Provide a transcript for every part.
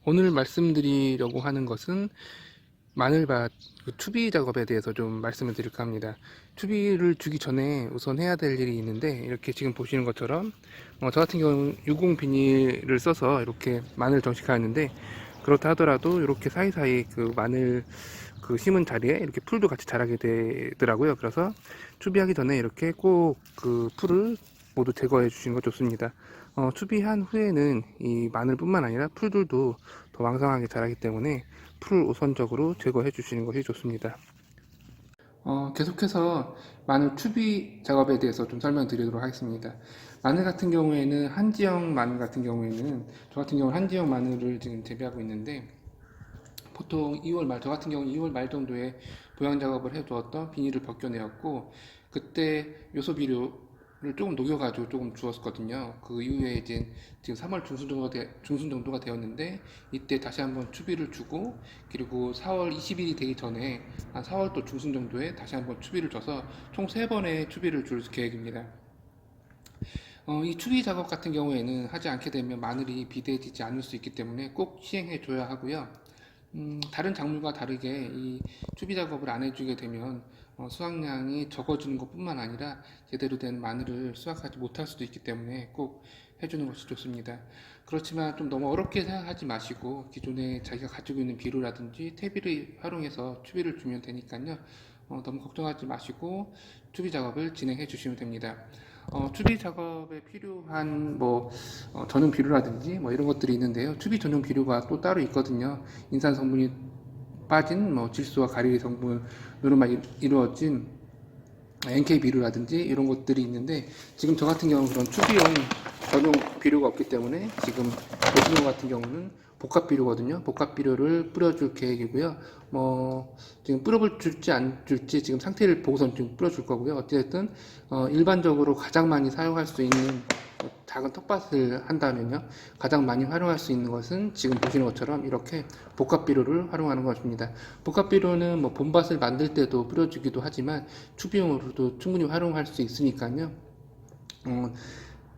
오늘 말씀드리려고 하는 것은 마늘밭 추비 작업에 대해서 좀 말씀을 드릴까 합니다. 추비를 주기 전에 우선 해야 될 일이 있는데, 이렇게 지금 보시는 것처럼 저 같은 경우는 유공 비닐을 써서 이렇게 마늘 정식하였는데, 그렇다 하더라도 이렇게 사이사이 그 마늘 그 심은 자리에 이렇게 풀도 같이 자라게 되더라고요. 그래서 추비하기 전에 이렇게 꼭 그 풀을 모두 제거해 주시는 거 좋습니다. 추비한 후에는 이 마늘뿐만 아니라 풀들도 더 왕성하게 자라기 때문에 풀을 우선적으로 제거해 주시는 것이 좋습니다. 계속해서 마늘 추비 작업에 대해서 좀 설명드리도록 하겠습니다. 마늘 같은 경우에는 한지형 마늘 같은 경우에는 저 같은 경우는 한지형 마늘을 지금 재배하고 있는데, 보통 2월 말, 저 같은 경우는 2월 말 정도에 보양 작업을 해두었던 비닐을 벗겨내었고, 그때 요소 비료를 조금 녹여가지고 조금 주었거든요. 그 이후에 이제 지금 3월 중순 정도가 되었는데, 이때 다시 한번 추비를 주고, 그리고 4월 20일이 되기 전에 한 4월 또 중순 정도에 다시 한번 추비를 줘서 총 3번의 추비를 줄 계획입니다. 이 추비 작업 같은 경우에는 하지 않게 되면 마늘이 비대해지지 않을 수 있기 때문에 꼭 시행해 줘야 하고요. 다른 작물과 다르게 이 추비 작업을 안 해주게 되면 수확량이 적어지는 것뿐만 아니라 제대로 된 마늘을 수확하지 못할 수도 있기 때문에 꼭 해주는 것이 좋습니다. 그렇지만 좀 너무 어렵게 생각하지 마시고 기존에 자기가 가지고 있는 비료라든지 퇴비를 활용해서 추비를 주면 되니까요. 너무 걱정하지 마시고 추비 작업을 진행해 주시면 됩니다. 추비 작업에 필요한 전용 비료라든지 이런 것들이 있는데요. 추비 전용 비료가 또 따로 있거든요. 인산 성분이 빠진 질소와 가리 성분으로만 이루어진 NK 비료라든지 이런 것들이 있는데, 지금 저 같은 경우는 그런 추비용 전용 비료가 없기 때문에 지금 보시는 것 같은 경우는 복합 비료거든요. 복합 비료를 뿌려줄 계획이고요. 지금 뿌려 줄지 안 줄지 지금 상태를 보고선 지금 뿌려줄 거고요. 어쨌든 일반적으로 가장 많이 사용할 수 있는 작은 텃밭을 한다면요, 가장 많이 활용할 수 있는 것은 지금 보시는 것처럼 이렇게 복합 비료를 활용하는 것입니다. 복합 비료는 봄밭을 만들 때도 뿌려주기도 하지만 추비용으로도 충분히 활용할 수 있으니까요.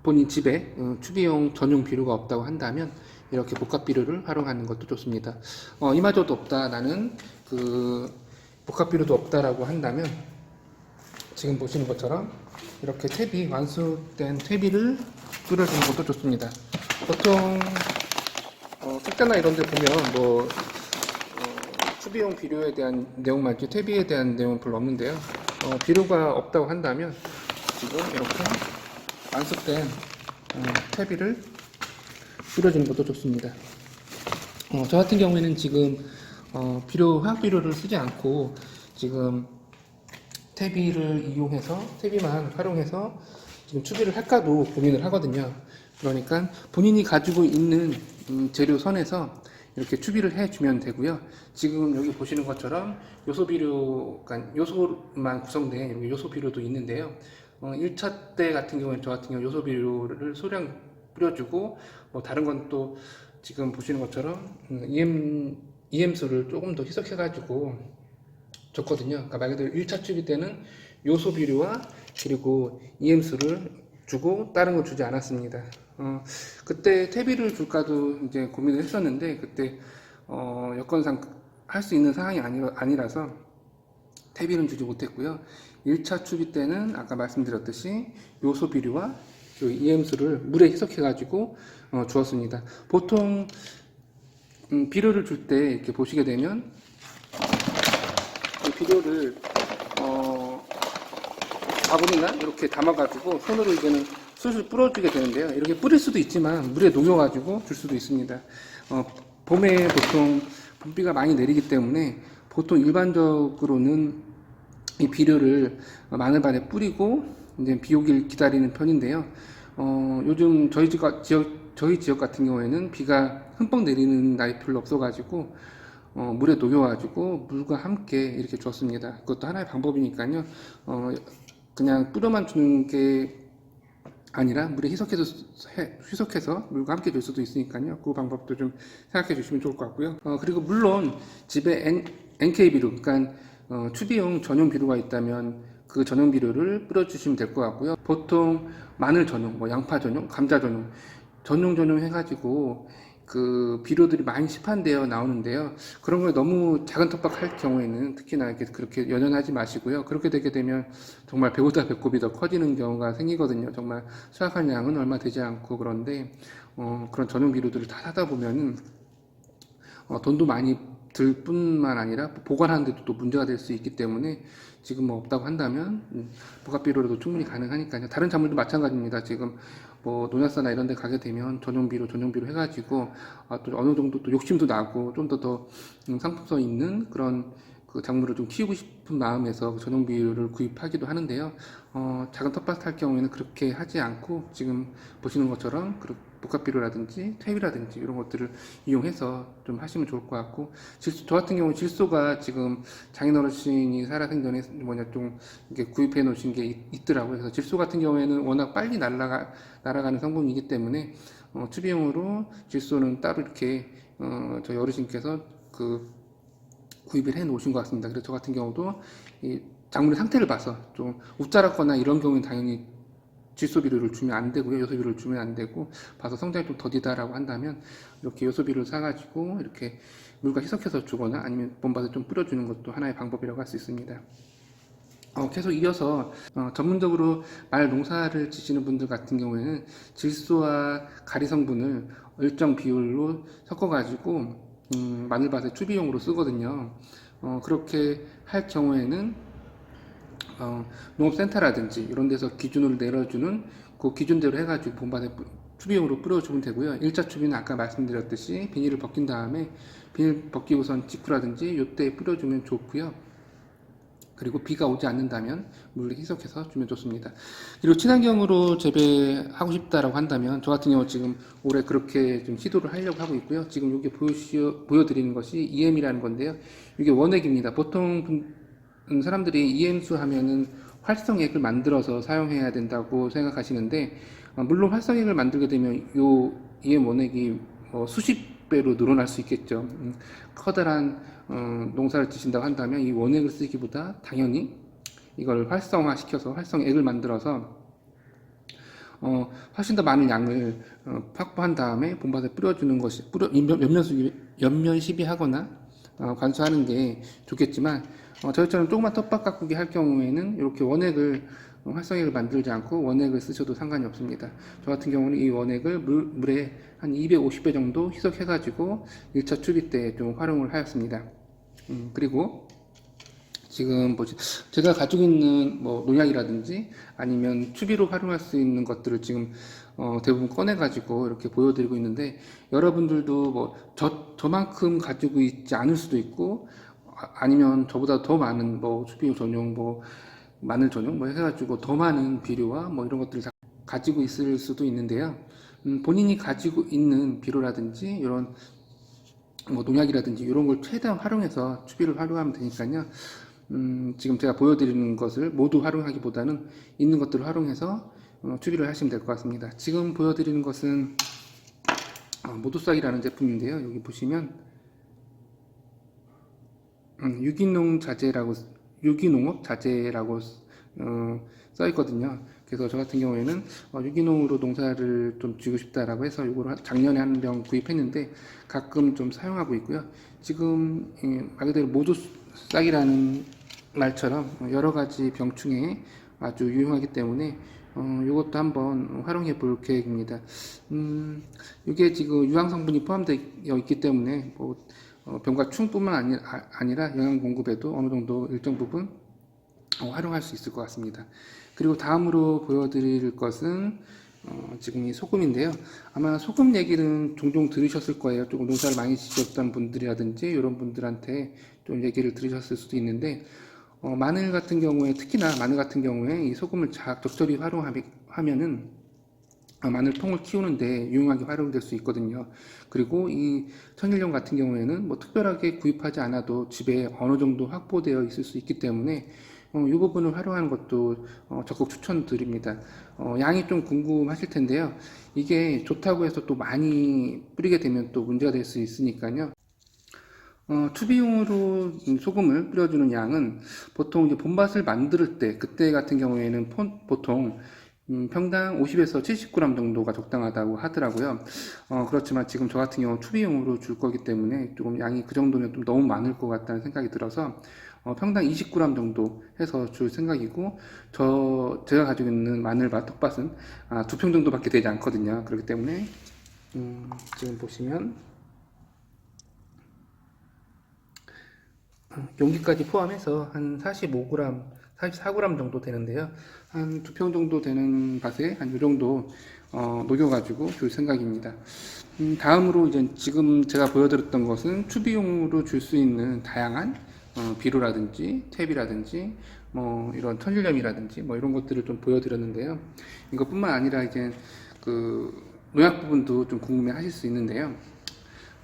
본인 집에 추비용 전용 비료가 없다고 한다면 이렇게 복합 비료를 활용하는 것도 좋습니다. 이마저도 없다, 나는 그 복합 비료도 없다라고 한다면 지금 보시는 것처럼 이렇게 완수된 퇴비를 뿌려주는 것도 좋습니다. 보통 책자나 이런 데 보면 추비용 비료에 대한 내용 말지 퇴비에 대한 내용은 별로 없는데요. 비료가 없다고 한다면 지금 이렇게 완숙된 퇴비를 뿌려주는 것도 좋습니다. 저 같은 경우에는 지금 화학 비료를 쓰지 않고 지금 퇴비만 활용해서 지금 추비를 할까도 고민을 하거든요. 그러니까 본인이 가지고 있는 재료 선에서 이렇게 추비를 해주면 되고요. 지금 여기 보시는 것처럼 그러니까 요소만 구성된 요소 비료도 있는데요. 1차 때 같은 경우는 저 같은 경우 요소 비료를 소량 뿌려주고, 다른 건 또 지금 보시는 것처럼 EM수를 조금 더 희석해가지고 줬거든요. 그러니까 말 그대로 1차 추비 때는 요소 비료와 그리고 EM수를 주고 다른 건 주지 않았습니다. 그때 퇴비를 줄까도 이제 고민을 했었는데, 그때 여건상 할 수 있는 상황이 아니라서 퇴비는 주지 못했고요. 1차 추비 때는 아까 말씀드렸듯이 요소 비료와 EM수를 물에 희석해가지고 주었습니다. 보통 비료를 줄 때 이렇게 보시게 되면 이 비료를 바구니나 이렇게 담아가지고 손으로 이제는 술술 뿌려주게 되는데요. 이렇게 뿌릴 수도 있지만 물에 녹여가지고 줄 수도 있습니다. 봄에 보통 봄비가 많이 내리기 때문에 보통 일반적으로는 이 비료를 마늘밭에 뿌리고 이제 비 오길 기다리는 편인데요. 요즘 저희 지역 같은 경우에는 비가 흠뻑 내리는 날이 별로 없어가지고 물에 녹여가지고 물과 함께 이렇게 줬습니다. 그것도 하나의 방법이니까요. 그냥 뿌려만 주는 게 아니라 물에 희석해서 물과 함께 줄 수도 있으니까요. 그 방법도 좀 생각해 주시면 좋을 것 같고요. 그리고 물론 집에 NK 비료, 그러니까 추비용 전용 비료가 있다면 그 전용 비료를 뿌려주시면 될 것 같고요. 보통 마늘 전용, 양파 전용, 감자 전용 해가지고 그 비료들이 많이 시판되어 나오는데요. 그런 걸 너무 작은 텃밭 할 경우에는 특히나 이렇게 그렇게 연연하지 마시고요. 그렇게 되게 되면 정말 배보다 배꼽이 더 커지는 경우가 생기거든요. 정말 수확한 양은 얼마 되지 않고 그런데 그런 전용 비료들을 다 사다 보면은 돈도 많이 들 뿐만 아니라 보관하는데도 또 문제가 될 수 있기 때문에 지금 뭐 없다고 한다면 복합비료로도 충분히 가능하니까요. 다른 작물도 마찬가지입니다. 지금 뭐 농약사나 이런 데 가게 되면 전용비료 해가지고 또 어느 정도 또 욕심도 나고 좀 더 상품성 있는 그런 그 작물을 좀 키우고 싶은 마음에서 그 전용비료를 구입하기도 하는데요. 작은 텃밭 할 경우에는 그렇게 하지 않고 지금 보시는 것처럼 복합비료라든지 퇴비라든지 이런 것들을 이용해서 좀 하시면 좋을 것 같고, 저 같은 경우는 질소가 지금 장인어르신이 살아생전에 좀 이렇게 구입해 놓으신 게 있더라고요. 그래서 질소 같은 경우에는 워낙 빨리 날아가는 성분이기 때문에 추비용으로 질소는 따로 이렇게 저희 어르신께서 구입을 해 놓으신 것 같습니다. 그래서 저 같은 경우도 이 작물의 상태를 봐서 좀 웃자랐거나 이런 경우는 당연히 질소비료를 주면 안 되고요. 요소비료를 주면 안 되고, 봐서 성장이 좀 더디다라고 한다면 이렇게 요소비료를 사가지고 이렇게 물과 희석해서 주거나 아니면 봄밭에 좀 뿌려주는 것도 하나의 방법이라고 할 수 있습니다. 계속 이어서 전문적으로 말 농사를 지시는 분들 같은 경우에는 질소와 가리 성분을 일정 비율로 섞어가지고 마늘밭에 추비용으로 쓰거든요. 그렇게 할 경우에는 농업센터라든지 이런 데서 기준을 내려주는 그 기준대로 해가지고 봄밭에 추비용으로 뿌려주면 되고요. 1차 추비는 아까 말씀드렸듯이 비닐을 벗긴 다음에 비닐 벗기고선 직후라든지 이때 뿌려주면 좋고요. 그리고 비가 오지 않는다면 물을 희석해서 주면 좋습니다. 그리고 친환경으로 재배하고 싶다라고 한다면 저 같은 경우 지금 올해 그렇게 좀 시도를 하려고 하고 있고요. 지금 여기 보여드리는 것이 EM이라는 건데요. 이게 원액입니다. 보통 사람들이 EM수 하면은 활성액을 만들어서 사용해야 된다고 생각하시는데, 물론 활성액을 만들게 되면 요 EM 원액이 수십 배로 늘어날 수 있겠죠. 커다란 농사를 지신다고 한다면 이 원액을 쓰기보다 당연히 이걸 활성화시켜서 활성액을 만들어서 훨씬 더 많은 양을 확보한 다음에 봄밭에 뿌려주는 것이 연면 시비하거나 관수하는 게 좋겠지만, 저희처럼 조그만 텃밭 가꾸기 할 경우에는 이렇게 활성액을 만들지 않고 원액을 쓰셔도 상관이 없습니다. 저 같은 경우는 이 원액을 물에 한 250배 정도 희석해가지고 1차 추비 때 좀 활용을 하였습니다. 그리고 지금 제가 가지고 있는 뭐 농약이라든지 아니면 추비로 활용할 수 있는 것들을 지금 대부분 꺼내가지고 이렇게 보여드리고 있는데, 여러분들도 뭐 저만큼 가지고 있지 않을 수도 있고, 아니면 저보다 더 많은 뭐 추비 전용, 뭐 마늘 전용 뭐 해가지고 더 많은 비료와 뭐 이런 것들을 가지고 있을 수도 있는데요. 본인이 가지고 있는 비료라든지 이런 뭐 농약이라든지 이런 걸 최대한 활용해서 추비를 활용하면 되니까요. 지금 제가 보여드리는 것을 모두 활용하기보다는 있는 것들을 활용해서 추비를 하시면 될 것 같습니다. 지금 보여드리는 것은 모두싹이라는 제품인데요. 여기 보시면 유기농업 자재라고 써 있거든요. 그래서 저 같은 경우에는 유기농으로 농사를 좀 지고 싶다라고 해서 이거를 작년에 한 병 구입했는데 가끔 좀 사용하고 있고요. 지금 말 그대로 모두싹이라는 말처럼 여러 가지 병충해에 아주 유용하기 때문에 이것도 한번 활용해 볼 계획입니다. 이게 지금 유황 성분이 포함되어 있기 때문에 병과 충뿐만 아니라 영양 공급에도 어느 정도 일정 부분 활용할 수 있을 것 같습니다. 그리고 다음으로 보여드릴 것은 지금 이 소금인데요. 아마 소금 얘기는 종종 들으셨을 거예요. 조금 농사를 많이 지셨던 분들이라든지 이런 분들한테 좀 얘기를 들으셨을 수도 있는데, 마늘 같은 경우에, 특히나 마늘 같은 경우에 이 소금을 적절히 활용하면은 마늘통을 키우는데 유용하게 활용될 수 있거든요. 그리고 이 천일염 같은 경우에는 뭐 특별하게 구입하지 않아도 집에 어느 정도 확보되어 있을 수 있기 때문에 이 부분을 활용하는 것도 적극 추천드립니다. 양이 좀 궁금하실 텐데요. 이게 좋다고 해서 또 많이 뿌리게 되면 또 문제가 될 수 있으니까요. 추비용으로 소금을 뿌려주는 양은 보통 이제 봄밭을 만들 때, 그때 같은 경우에는 보통 평당 50에서 70g 정도가 적당하다고 하더라고요. 그렇지만 지금 저 같은 경우 투비용으로 줄 거기 때문에 조금 양이 그 정도면 좀 너무 많을 것 같다는 생각이 들어서 평당 20g 정도 해서 줄 생각이고, 제가 가지고 있는 마늘밭, 텃밭은 2평 정도밖에 되지 않거든요. 그렇기 때문에 지금 보시면 용기까지 포함해서 한 45g, 44g 정도 되는데요. 한 2평 정도 되는 밭에 한 이 정도 녹여가지고 줄 생각입니다. 다음으로 이제 지금 제가 보여드렸던 것은 추비용으로 줄 수 있는 다양한 비료라든지 탭이라든지 뭐 이런 천일염이라든지 뭐 이런 것들을 좀 보여드렸는데요. 이것뿐만 아니라 이제 그 농약 부분도 좀 궁금해 하실 수 있는데요.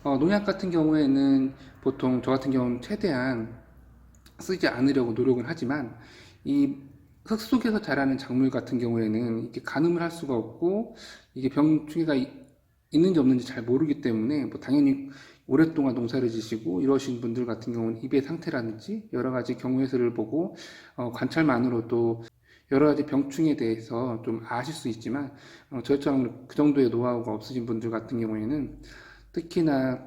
농약 같은 경우에는 보통 저 같은 경우는 최대한 쓰지 않으려고 노력을 하지만, 이 흙 속에서 자라는 작물 같은 경우에는 이게 가늠을 할 수가 없고, 이게 병충해가 있는지 없는지 잘 모르기 때문에 뭐 당연히 오랫동안 농사를 지시고 이러신 분들 같은 경우는 잎의 상태라든지 여러 가지 경우의 수를 보고 관찰만으로도 여러 가지 병충에 대해서 좀 아실 수 있지만, 저처럼 그 정도의 노하우가 없으신 분들 같은 경우에는 특히나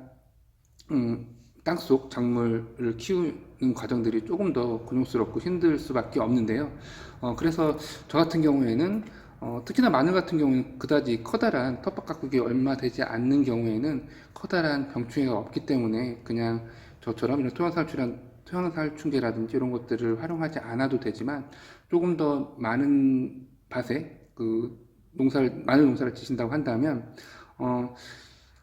땅속 작물을 키우는 과정들이 조금 더 곤욕스럽고 힘들 수밖에 없는데요. 그래서 저 같은 경우에는 특히나 마늘 같은 경우는 그다지 커다란 텃밭 가꾸기 얼마 되지 않는 경우에는 커다란 병충해가 없기 때문에 그냥 저처럼 이런 토양살충제라든지 이런 것들을 활용하지 않아도 되지만, 조금 더 많은 밭에 마늘 농사를 지신다고 한다면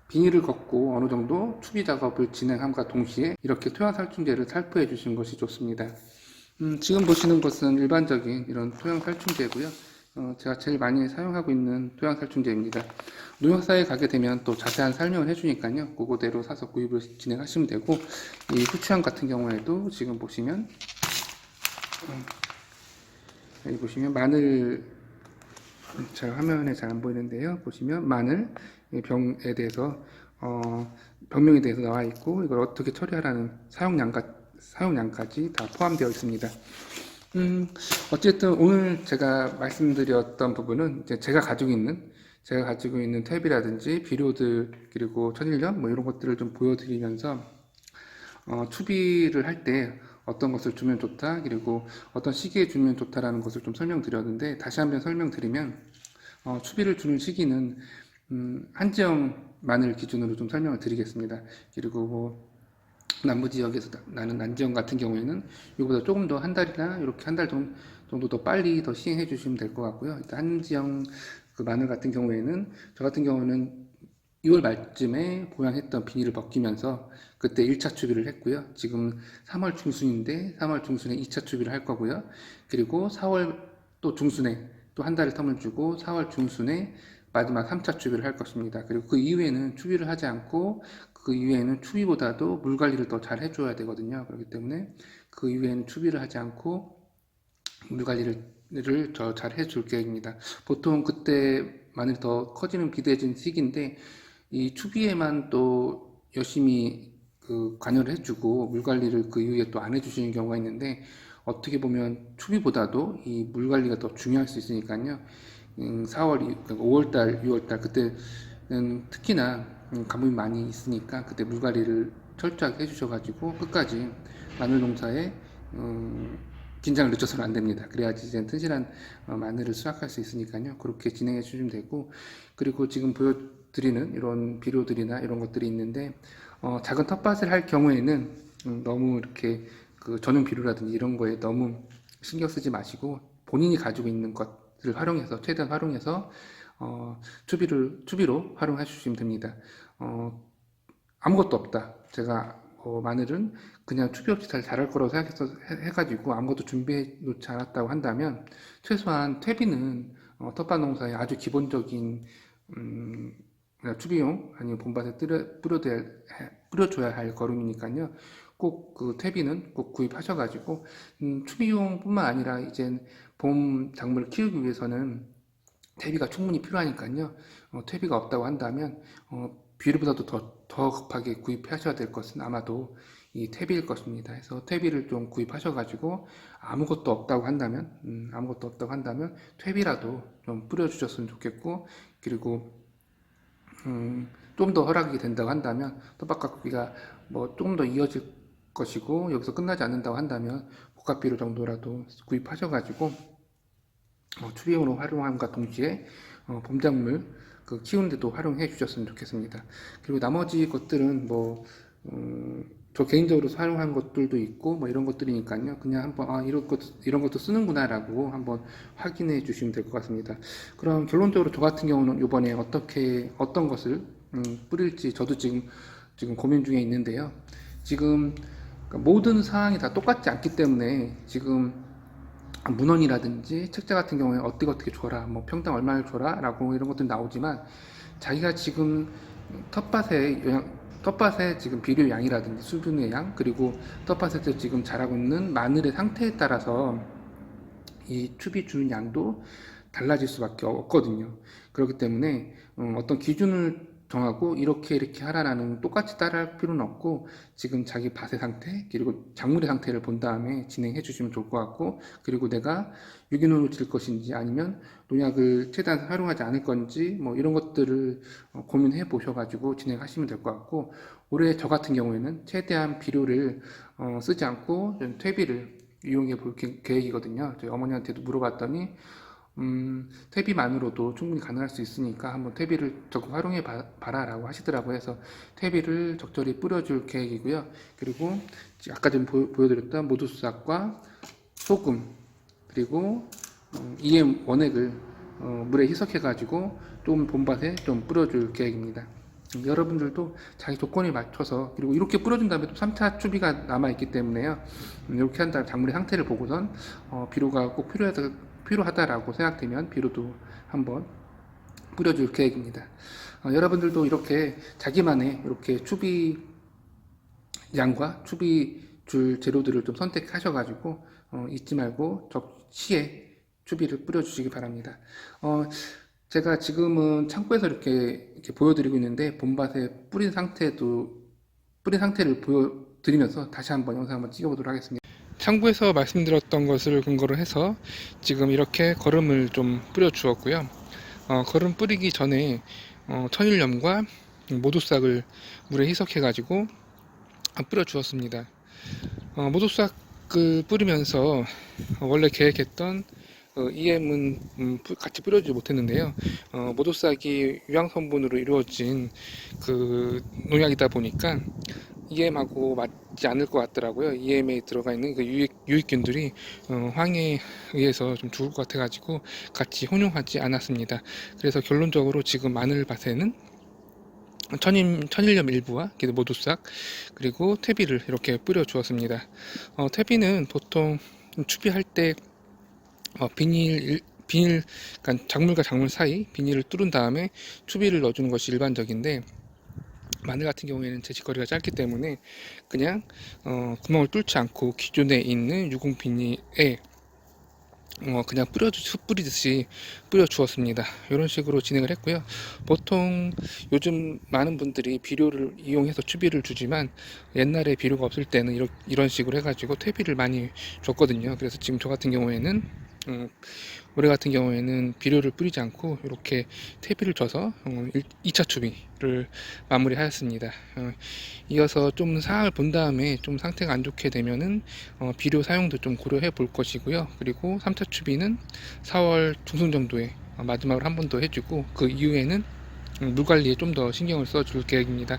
비닐을 걷고 어느 정도 추비 작업을 진행함과 동시에 이렇게 토양살충제를 살포해 주시는 것이 좋습니다. 지금 보시는 것은 일반적인 이런 토양살충제고요. 제가 제일 많이 사용하고 있는 토양살충제입니다. 농협사에 가게 되면 또 자세한 설명을 해주니까요. 그거대로 사서 구입을 진행하시면 되고, 이 후추향 같은 경우에도 지금 보시면 여기 보시면 마늘, 잘 화면에 잘 안 보이는데요. 보시면 마늘 병에 대해서 병명에 대해서 나와 있고, 이걸 어떻게 처리하라는 사용량까지 다 포함되어 있습니다. 어쨌든 오늘 제가 말씀드렸던 부분은 이제 제가 가지고 있는 탭이라든지 비료들, 그리고 천일염 뭐 이런 것들을 좀 보여드리면서 추비를 할 때 어떤 것을 주면 좋다, 그리고 어떤 시기에 주면 좋다라는 것을 좀 설명드렸는데, 다시 한번 설명드리면 추비를 주는 시기는 한지형 마늘 기준으로 좀 설명을 드리겠습니다. 그리고 뭐 남부 지역에서 나는 난지형 같은 경우에는 이거보다 조금 더 한 달이나 이렇게 한 달 정도 더 빨리 더 시행해 주시면 될 것 같고요. 일단 한지형 그 마늘 같은 경우에는, 저 같은 경우는 6월 말쯤에 보양했던 비닐을 벗기면서 그때 1차 추비를 했고요. 지금 3월 중순인데 3월 중순에 2차 추비를 할 거고요. 그리고 4월 또 중순에 또 한 달을 텀을 주고 4월 중순에 마지막 3차 추비를 할 것입니다. 그리고 그 이후에는 추비를 하지 않고, 그 이후에는 추비보다도 물 관리를 더 잘 해줘야 되거든요. 그렇기 때문에 그 이후에는 추비를 하지 않고 물 관리를 더 잘 해줄 계획입니다. 보통 그때 마늘이 더 커지는 비대해진 시기인데, 이 추비에만 또 열심히 관여를 해주고 물 관리를 그 이후에 또 안 해주시는 경우가 있는데, 어떻게 보면 추비보다도 이 물 관리가 더 중요할 수 있으니까요. 4월, 5월달, 6월달 그때는 특히나 가뭄이 많이 있으니까 그때 물 관리를 철저하게 해주셔가지고 끝까지 마늘 농사에 긴장을 늦춰서는 안 됩니다. 그래야지 이제 튼실한 마늘을 수확할 수 있으니까요. 그렇게 진행해 주시면 되고, 그리고 지금 보여드리는 이런 비료들이나 이런 것들이 있는데, 작은 텃밭을 할 경우에는 너무 이렇게 전용 비료라든지 이런 거에 너무 신경 쓰지 마시고, 본인이 가지고 있는 것을 활용해서 최대한 활용해서 추비로 활용해 주시면 됩니다. 아무것도 없다, 제가 마늘은 그냥 추비 없이 잘 자랄 거라고 생각해서 해가지고 아무것도 준비해 놓지 않았다고 한다면, 최소한 퇴비는 텃밭 농사의 아주 기본적인 그냥 추비용 아니면 봄밭에 뿌려줘야 할 거름이니까요. 꼭 그 퇴비는 꼭 구입하셔가지고, 추비용뿐만 아니라 이제 봄 작물을 키우기 위해서는 퇴비가 충분히 필요하니까요. 퇴비가 없다고 한다면 비료보다도 더 급하게 구입하셔야 될 것은 아마도 이 퇴비일 것입니다. 그래서 퇴비를 좀 구입하셔가지고 아무것도 없다고 한다면 퇴비라도 좀 뿌려주셨으면 좋겠고, 그리고 좀 더 허락이 된다고 한다면 텃밭가꾸기가 뭐 조금 더 이어질 것이고 여기서 끝나지 않는다고 한다면 복합비료 정도라도 구입하셔가지고 추비용으로 활용함과 동시에 봄작물 키우는데도 활용해 주셨으면 좋겠습니다. 그리고 나머지 것들은 저 개인적으로 사용한 것들도 있고 이런 것들이니까요. 그냥 한번 이런 것도 쓰는구나라고 한번 확인해 주시면 될 것 같습니다. 그럼 결론적으로 저 같은 경우는 이번에 어떤 것을 뿌릴지 저도 지금 고민 중에 있는데요. 지금 모든 사항이 다 똑같지 않기 때문에 지금 문헌이라든지 책자 같은 경우에 어떻게 줘라, 평당 얼마를 줘라 라고 이런 것들이 나오지만 자기가 지금 텃밭의 지금 비료 양이라든지 수분의 양, 그리고 텃밭에서 지금 자라고 있는 마늘의 상태에 따라서 이 추비 주는 양도 달라질 수밖에 없거든요. 그렇기 때문에 어떤 기준을 정하고 이렇게 하라라는 똑같이 따라할 필요는 없고 지금 자기 밭의 상태 그리고 작물의 상태를 본 다음에 진행해 주시면 좋을 것 같고, 그리고 내가 유기농으로 질 것인지 아니면 농약을 최대한 활용하지 않을 건지 이런 것들을 고민해 보셔가지고 진행하시면 될 것 같고, 올해 저 같은 경우에는 최대한 비료를 쓰지 않고 퇴비를 이용해 볼 계획이거든요. 저희 어머니한테도 물어봤더니 퇴비만으로도 충분히 가능할 수 있으니까 한번 퇴비를 적극 활용해 봐라 라고 하시더라고요. 해서 퇴비를 적절히 뿌려줄 계획이고요. 그리고 아까 전 보여드렸던 모두수삭과 소금, 그리고 EM 원액을 물에 희석해 가지고 좀 봄밭에 좀 뿌려줄 계획입니다. 여러분들도 자기 조건에 맞춰서, 그리고 이렇게 뿌려준 다음에 또 3차 추비가 남아있기 때문에요. 이렇게 한 다음 작물의 상태를 보고선 비료가 꼭 필요하다라고 생각되면 비료도 한번 뿌려줄 계획입니다. 여러분들도 이렇게 자기만의 이렇게 추비 양과 추비 줄 재료들을 좀 선택하셔가지고 잊지 말고 적시에 추비를 뿌려주시기 바랍니다. 제가 지금은 창고에서 이렇게 보여드리고 있는데 봄밭에 뿌린 상태를 보여드리면서 다시 한번 영상 한번 찍어보도록 하겠습니다. 창고에서 말씀드렸던 것을 근거로 해서 지금 이렇게 거름을 좀 뿌려 주었고요. 거름 뿌리기 전에 천일염과 모두싹을 물에 희석해 가지고 뿌려 주었습니다. 모두싹을 뿌리면서 원래 계획했던 EM은 같이 뿌려주지 못했는데요. 모두싹이 유황 성분으로 이루어진 그 농약이다 보니까 EM하고 맞지 않을 것 같더라고요. EM에 들어가 있는 그 유익균들이 황해에 의해서 좀 죽을 것 같아가지고 같이 혼용하지 않았습니다. 그래서 결론적으로 지금 마늘밭에는 천일염 일부와 모두싹 그리고 퇴비를 이렇게 뿌려 주었습니다. 퇴비는 보통 추비할 때 비닐, 그러니까 작물과 작물 사이 비닐을 뚫은 다음에 추비를 넣어주는 것이 일반적인데, 마늘 같은 경우에는 재직거리가 짧기 때문에 그냥 구멍을 뚫지 않고 기존에 있는 유공 비닐에 그냥 뿌리듯이 뿌려 주었습니다. 이런 식으로 진행을 했고요. 보통 요즘 많은 분들이 비료를 이용해서 추비를 주지만 옛날에 비료가 없을 때는 이런 식으로 해가지고 퇴비를 많이 줬거든요. 그래서 지금 저 같은 경우에는 올해 같은 경우에는 비료를 뿌리지 않고 이렇게 퇴비를 줘서 2차 추비를 마무리하였습니다. 이어서 좀 상황을 본 다음에 좀 상태가 안 좋게 되면은 비료 사용도 좀 고려해 볼 것이고요. 그리고 3차 추비는 4월 중순 정도에 마지막으로 한 번 더 해주고 그 이후에는 물 관리에 좀 더 신경을 써줄 계획입니다.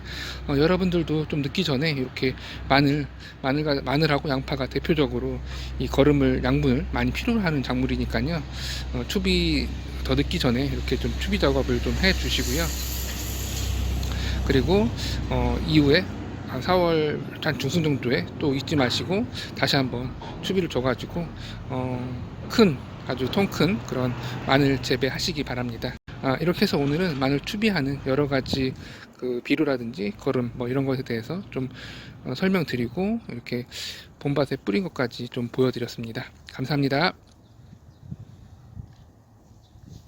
여러분들도 좀 늦기 전에 이렇게 마늘하고 양파가 대표적으로 이 양분을 많이 필요로 하는 작물이니까요. 추비 더 늦기 전에 이렇게 좀 추비 작업을 좀 해 주시고요. 그리고 이후에 한 4월 한 중순 정도에 또 잊지 마시고 다시 한번 추비를 줘가지고 아주 통 큰 그런 마늘 재배하시기 바랍니다. 이렇게 해서 오늘은 마늘 추비하는 여러 가지 그 비료라든지 거름 이런 것에 대해서 좀 설명드리고 이렇게 봄밭에 뿌린 것까지 좀 보여드렸습니다. 감사합니다.